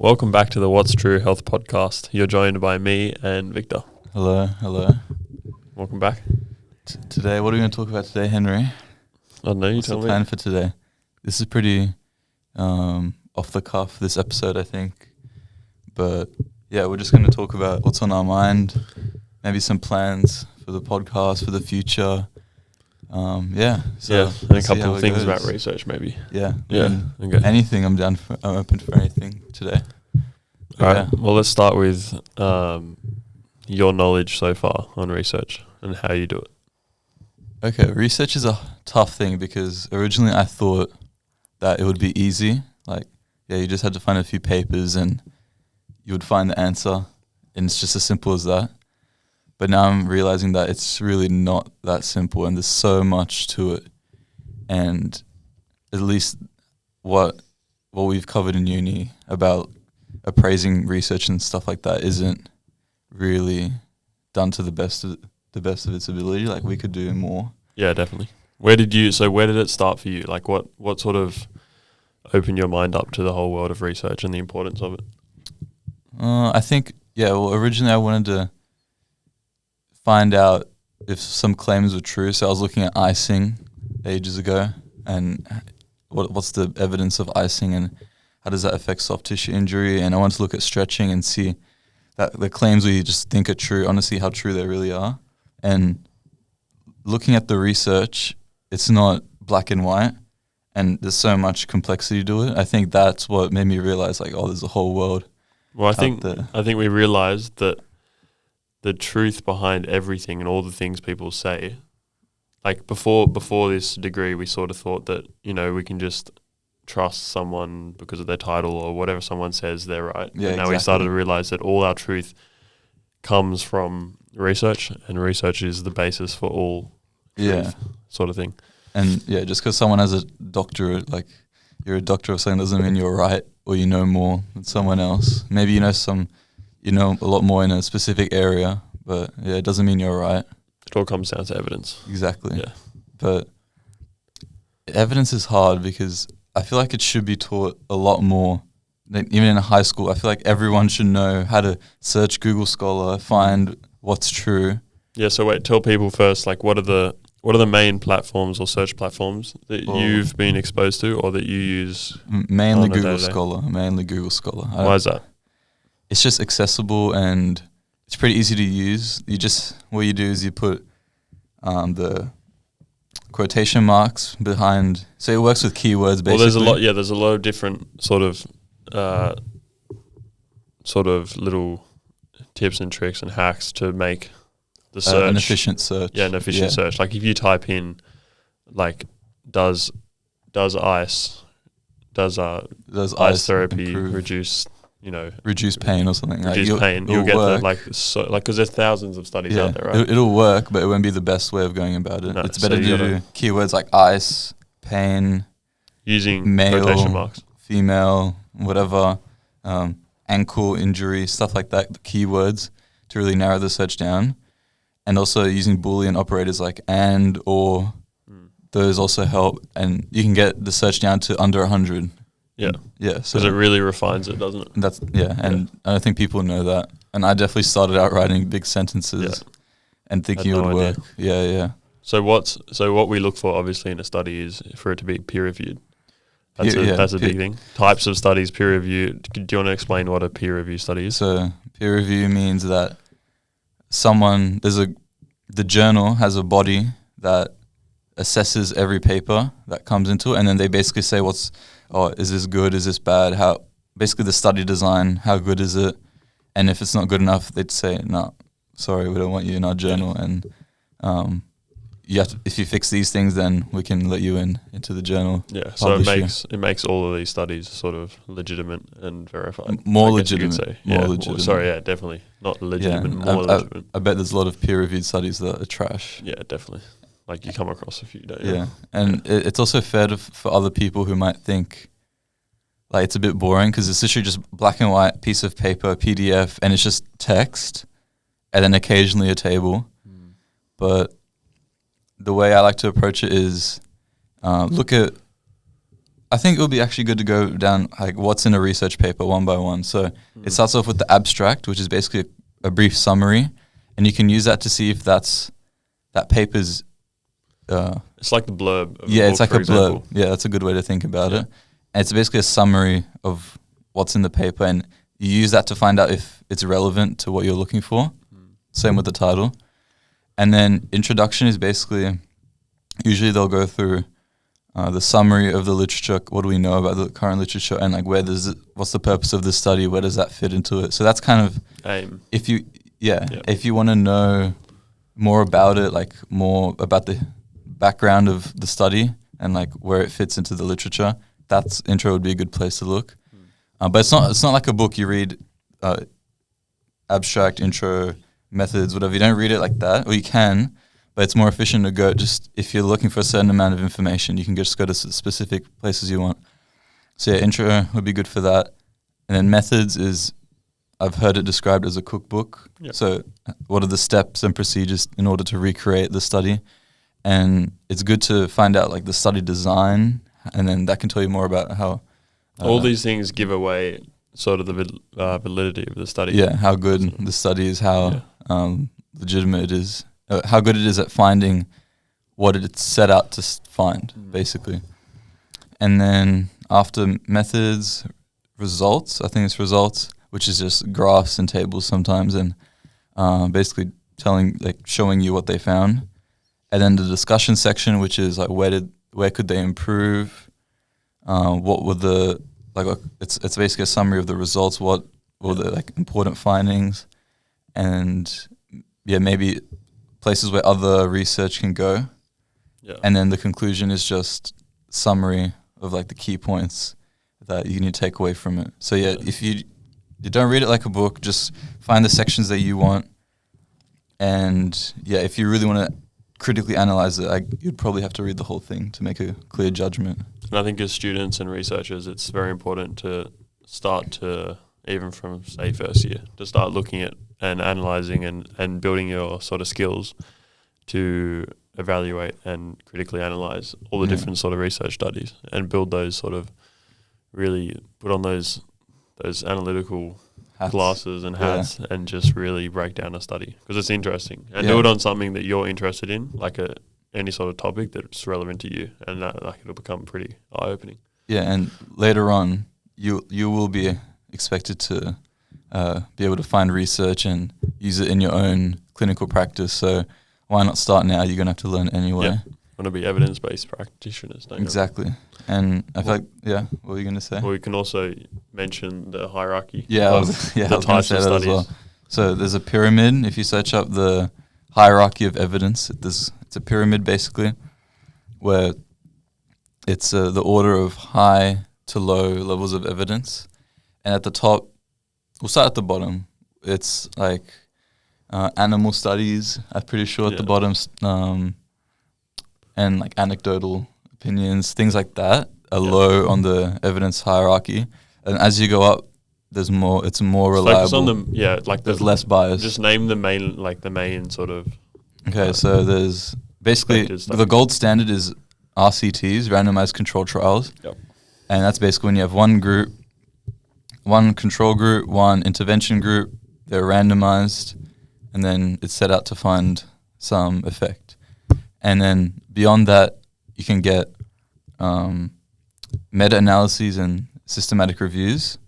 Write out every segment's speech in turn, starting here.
Welcome back to the What's True Health podcast. You're joined by me and Victor. Hello. Welcome back. Today, what are we going to talk about today, Henry? I don't know, you What's tell the me. plan for today? This is pretty off the cuff, this episode, I think. But yeah, we're just going to talk about what's on our mind, maybe some plans for the podcast, for the future. And a couple of things about research maybe. Yeah. Okay. Anything, I'm open for anything today. All right, well, let's start with your knowledge so far on research and how you do it. Okay, research is a tough thing because originally I thought that it would be easy. You just had to find a few papers and you would find the answer, and it's just as simple as that. But now I'm realizing that it's really not that simple, and there's so much to it. And at least what we've covered in uni about appraising research and stuff like that isn't really done to the best of its ability. Like, we could do more. Yeah, definitely. Where did it start for you? Like, what sort of opened your mind up to the whole world of research and the importance of it? I think, originally I wanted to find out if some claims were true. So I was looking at icing ages ago, and what's the evidence of icing and how does that affect soft tissue injury? And I wanted to look at stretching and see that the claims we just think are true, honestly, how true they really are. And looking at the research, it's not black and white, and there's so much complexity to it. I think that's what made me realize, there's a whole world. Well, I think we realized that the truth behind everything and all the things people say, like before this degree, we sort of thought that, we can just trust someone because of their title or whatever someone says, they're right. Yeah, and now we started to realize that all our truth comes from research, and research is the basis for all truth, sort of thing. And just because someone has a doctorate, like you're a doctor of something, doesn't mean you're right or you know more than someone else. Maybe you know a lot more in a specific area, but it doesn't mean you're right. It all comes down to evidence. Exactly. Yeah. But evidence is hard because I feel like it should be taught a lot more. Even in high school, I feel like everyone should know how to search Google Scholar, find what's true. Yeah, so wait, tell people first, what are the main platforms or search platforms that you've been exposed to or that you use? Mainly Google Scholar. Why is that? It's just accessible and it's pretty easy to use. What you do is you put the quotation marks behind, so it works with keywords basically. Well, there's a lot of different sort of little tips and tricks and hacks to make the search an efficient search. Yeah, an efficient search. Like if you type in does ice therapy reduce reduce pain or something. Reduce pain. You'll get because there's thousands of studies out there, right? It'll work, but it won't be the best way of going about it. No, it's better to do keywords like ice, pain, using male, quotation marks, female, whatever, ankle injury, stuff like that. The keywords to really narrow the search down, and also using Boolean operators like and or. Those also help, and you can get the search down to under 100. Yeah. Yeah. Because it really refines it, doesn't it? And I think people know that. And I definitely started out writing big sentences and thinking it would work. Yeah. So what we look for obviously in a study is for it to be peer reviewed. That's a big thing. Types of studies, peer review. Do you want to explain what a peer review study is? So peer review means that the journal has a body that assesses every paper that comes into it, and then they basically say is this good, is this bad, how basically the study design, how good is it, and if it's not good enough, they'd say, no, sorry, we don't want you in our journal, and if you fix these things, then we can let you into the journal. Yeah, so it makes all of these studies sort of legitimate and verified. More legitimate. Legitimate. Sorry, definitely. Not legitimate, more legitimate. I bet there's a lot of peer-reviewed studies that are trash. Yeah, definitely. You come across a few, don't you? Yeah, and it's also fair for other people who might think it's a bit boring because it's literally just black and white piece of paper, PDF, and it's just text, and then occasionally a table. But the way I like to approach it is look at I think it would be actually good to go down like what's in a research paper one by one. So it starts off with the abstract, which is basically a brief summary, and you can use that to see if that paper's. It's like the blurb. Of Yeah, a it's book, like a for blurb. example. Yeah, that's a good way to think about it. And it's basically a summary of what's in the paper, and you use that to find out if it's relevant to what you're looking for. Same with the title. And then introduction is basically, usually they'll go through the summary of the literature, what do we know about the current literature, and like what's the purpose of this study, where does that fit into it. So that's kind of, Aim. if you want to know more about it, like more about the background of the study and like where it fits into the literature, that's intro would be a good place to look. But it's not like a book you read, abstract, intro, methods, whatever. You don't read it like that, or you can, but it's more efficient to go just, if you're looking for a certain amount of information, you can just go to specific places you want. So yeah, intro would be good for that. And then methods is, I've heard it described as a cookbook. Yep. So what are the steps and procedures in order to recreate the study? And it's good to find out like the study design, and then that can tell you more about how all these things give away sort of the validity of the study. Yeah, how good the study is, how legitimate it is, how good it is at finding what it's set out to find, basically. And then after methods, results, I think it's results, which is just graphs and tables sometimes, and basically showing you what they found. And then the discussion section, which is like where could they improve? What were the it's basically a summary of the results. What were the like important findings, and maybe places where other research can go. Yeah. And then the conclusion is just summary of like the key points that you need to take away from it. So if you don't read it like a book, just find the sections that you want, and if you really want to critically analyze it, you'd probably have to read the whole thing to make a clear judgment. And I think as students and researchers, it's very important to start to, even from say first year, to start looking at and analysing and building your sort of skills to evaluate and critically analyse all the different sort of research studies, and build those sort of, really put on those analytical glasses and hats, and just really break down a study, because it's interesting, and do it on something that you're interested in, like any sort of topic that's relevant to you, and that it'll become pretty eye-opening. Yeah, and later on, you will be expected to be able to find research and use it in your own clinical practice. So why not start now? You're going to have to learn anyway. Yeah. Want to be evidence-based practitioners, don't you? Exactly. And I feel like, what were you going to say? Well, we can also mention the hierarchy. I was going to say that as well. So there's a pyramid. If you search up the hierarchy of evidence, it's a pyramid basically, where it's the order of high to low levels of evidence. And at the top, we'll start at the bottom. It's like animal studies, I'm pretty sure, at the bottom, and like anecdotal opinions, things like that are low on the evidence hierarchy. And as you go up, there's more. It's more reliable. Focus on there's less bias. Just name the main sort of. Okay, so there's basically the gold standard is RCTs, randomized controlled trials. Yep. And that's basically when you have one group, one control group, one intervention group. They're randomized, and then it's set out to find some effect. And then beyond that, you can get meta-analyses and systematic reviews,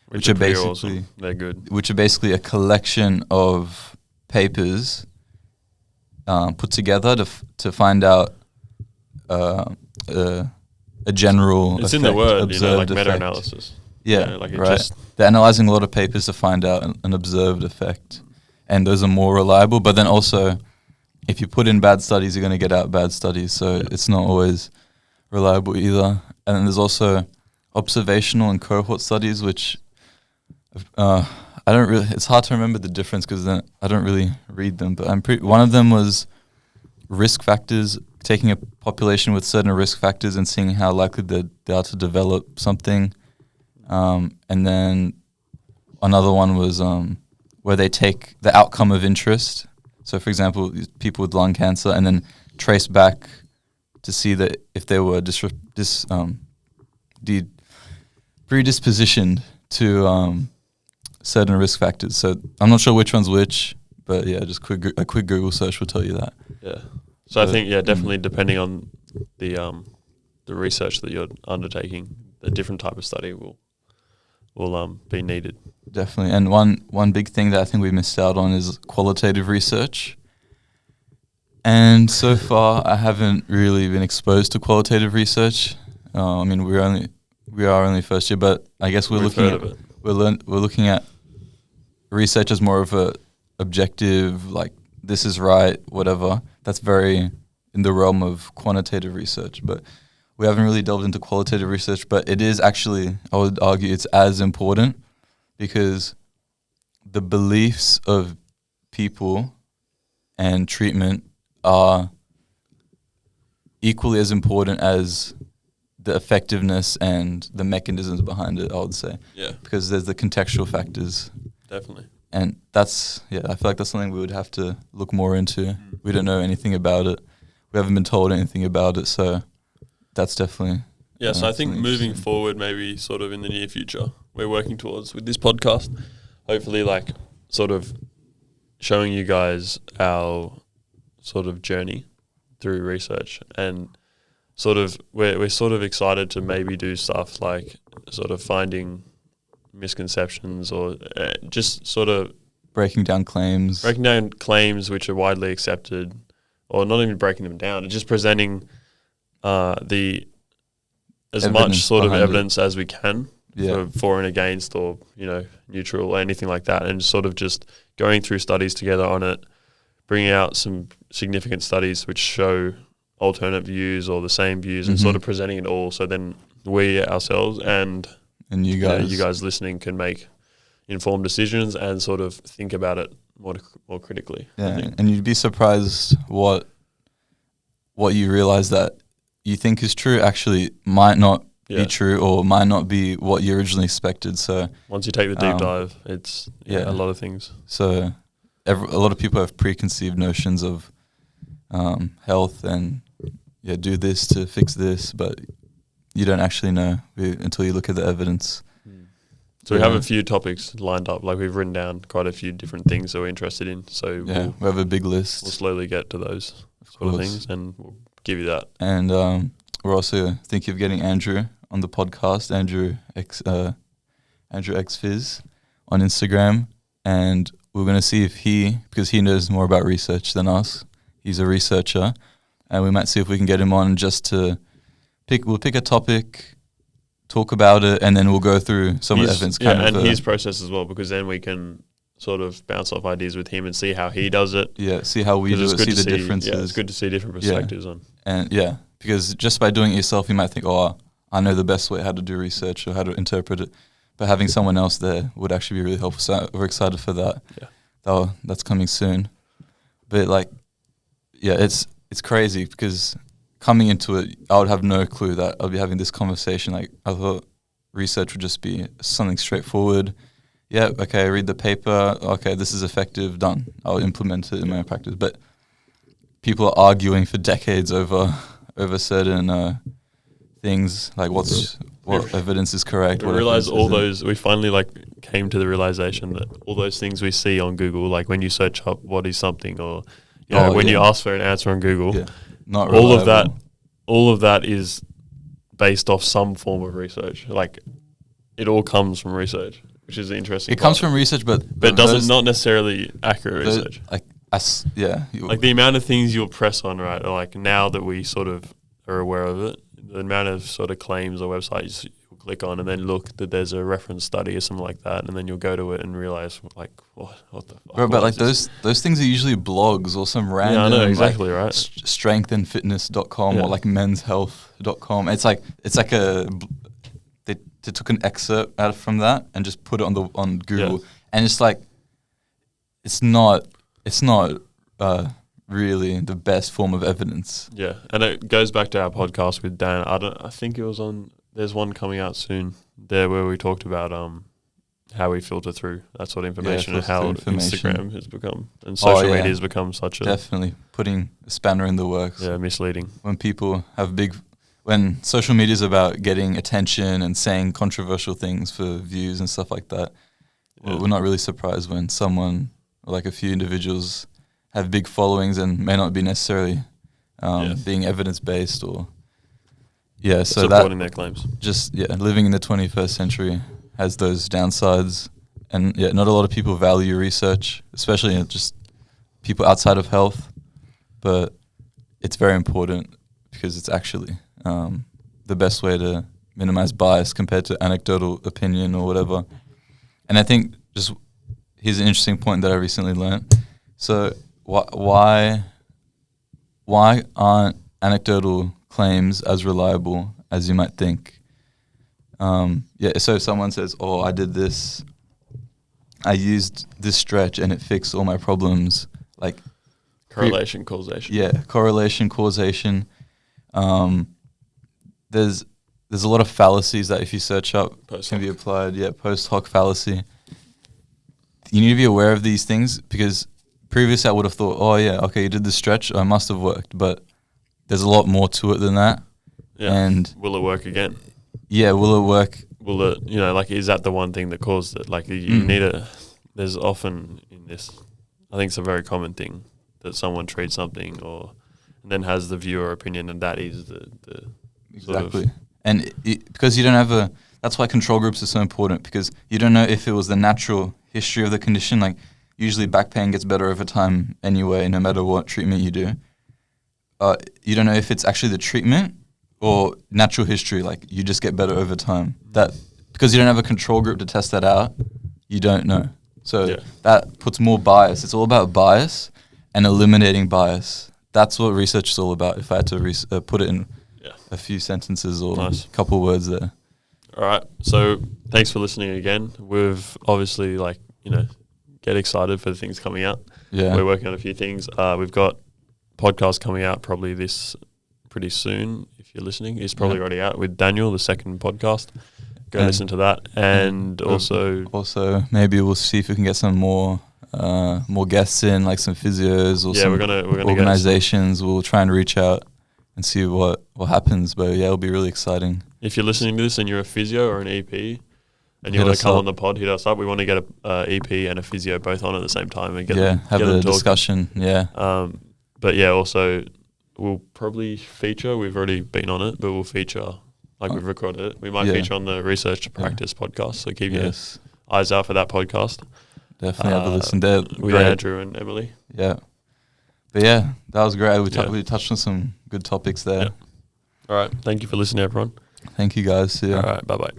which are basically awesome. They're good. Which are basically a collection of papers put together to find out a general. It's effect, in the word, observed like meta-analysis. Yeah, right. They're analyzing a lot of papers to find out an observed effect, and those are more reliable. But then also, if you put in bad studies, you're going to get out bad studies. So it's not always reliable either. And then there's also observational and cohort studies, which I don't really. It's hard to remember the difference because I don't really read them. But one of them was risk factors, taking a population with certain risk factors and seeing how likely they are to develop something. And then another one was where they take the outcome of interest. So, for example, people with lung cancer, and then trace back to see that if they were predispositioned to certain risk factors. So I'm not sure which one's which, but yeah, just a quick Google search will tell you that. Yeah. So I think definitely depending on the research that you're undertaking, a different type of study will be needed. Definitely. And one big thing that I think we missed out on is qualitative research. And so far, I haven't really been exposed to qualitative research. I mean, we are only first year, but I guess we're looking at research as more of a objective, like this is right, whatever. That's very in the realm of quantitative research, but we haven't really delved into qualitative research. But it is actually, I would argue, it's as important because the beliefs of people and treatment are equally as important as the effectiveness and the mechanisms behind it, I would say. Yeah. Because there's the contextual factors. Definitely. And I feel like that's something we would have to look more into. We don't know anything about it. We haven't been told anything about it, so that's definitely... Yeah, so I think moving forward, maybe sort of in the near future, we're working towards with this podcast, hopefully like sort of showing you guys our sort of journey through research, and sort of we're sort of excited to maybe do stuff like sort of finding misconceptions or just sort of breaking down claims which are widely accepted, or not even breaking them down, and just presenting the as evidence much sort of evidence it. As we can for and against, or neutral or anything like that, and sort of just going through studies together on it, bringing out some significant studies which show alternate views or the same views, and sort of presenting it all, so then we ourselves and you guys listening can make informed decisions and sort of think about it more critically. Yeah, and you'd be surprised what you realize that you think is true actually might not be true, or might not be what you originally expected. So once you take the deep dive, it's a lot of things. So a lot of people have preconceived notions of health and do this to fix this, but you don't actually know until you look at the evidence. So we have a few topics lined up, like we've written down quite a few different things that we're interested in. So we have a big list. We'll slowly get to those sort of things, and we'll give you that. And we're also thinking of getting Andrew on the podcast, Andrew X Fizz on Instagram, and we're going to see if because he knows more about research than us. He's a researcher, and we might see if we can get him on just to we'll pick a topic, talk about it, and then we'll go through some of the evidence. And his process as well, because then we can sort of bounce off ideas with him and see how he does it. Yeah, see how we do it, see the differences. Yeah, it's good to see different perspectives on. And because just by doing it yourself, you might think, I know the best way how to do research or how to interpret it. But having someone else there would actually be really helpful. So we're excited for that. Yeah. That's coming soon. But it's crazy because coming into it, I would have no clue that I'll be having this conversation. Like, I thought research would just be something straightforward. Yeah, okay, I read the paper. Okay, this is effective, done. I'll implement it in my practice. But people are arguing for decades over certain things, like what evidence is correct. We finally came to the realization that all those things we see on Google, like when you search up what is something, or you ask for an answer on Google, not all of that is based off some form of research. Like, it all comes from research, which is interesting. It comes from research, but it doesn't not necessarily accurate research. Like the amount of things you'll press on, right? Or like, now that we sort of are aware of it, the amount of sort of claims or websites you'll click on and then look that there's a reference study or something like that, and then you'll go to it and realize what the fuck. Bro, but those things are usually blogs or some random. Yeah, I know exactly, right. Strengthandfitness.com or like menshealth.com. It's like they took an excerpt out from that and just put it on Google, and it's like it's not really the best form of evidence. Yeah, and it goes back to our podcast with Dan. I think it was on. There's one coming out soon there where we talked about how we filter through that sort of information and how Instagram has become and social media has become such a definitely putting a spanner in the works. Yeah, misleading. When people have when social media is about getting attention and saying controversial things for views and stuff like that, we're not really surprised when someone or like a few individuals have big followings and may not be necessarily being evidence-based or so supporting their claims. Just living in the 21st century has those downsides, and not a lot of people value research, especially just people outside of health, but it's very important because it's actually the best way to minimize bias compared to anecdotal opinion or whatever. And I think here's an interesting point that I recently learned. So why aren't anecdotal claims as reliable as you might think? So if someone says, "Oh, I did this, I used this stretch and it fixed all my problems," like correlation, causation. Yeah, correlation, causation. There's a lot of fallacies that if you search up can be applied. Yeah, post hoc fallacy. You need to be aware of these things because previously I would have thought, oh yeah, okay, you did this stretch, it must have worked, but there's a lot more to it than that. Yeah. And will it work again? Yeah, will it work? Will it, is that the one thing that caused it? Like you need there's often in this, I think it's a very common thing that someone treats something and then has the viewer opinion, and that is the exactly. Sort of and because you don't have that's why control groups are so important, because you don't know if it was the natural history of the condition. Like usually back pain gets better over time anyway, no matter what treatment you do. You don't know if it's actually the treatment or natural history, like you just get better over time. That because you don't have a control group to test that out, you don't know. So that puts more bias. It's all about bias and eliminating bias. That's what research is all about. If I had to put it in a few sentences or a couple words there. All right. So thanks for listening again. We've obviously get excited for the things coming out. Yeah. We're working on a few things. We've got podcasts coming out probably pretty soon. If you're listening, it's probably already out with Daniel, the second podcast. Go listen to that. And also maybe we'll see if we can get some more guests in, like some physios or some we're gonna organizations. We'll try and reach out and see what happens. But it'll be really exciting. If you're listening to this and you're a physio or an EP and you want to come on the pod, hit us up. We want to get a EP and a physio both on at the same time and have a discussion. Yeah. But also we'll probably feature. We've already been on it, but we'll feature. We've recorded it. We might feature on the Research to Practice podcast. So keep your eyes out for that podcast. Definitely have a listen there. With Andrew and Emily. Yeah. But that was great. We touched on some good topics there. Yeah. All right. Thank you for listening, everyone. Thank you, guys. See ya. All right. Bye-bye.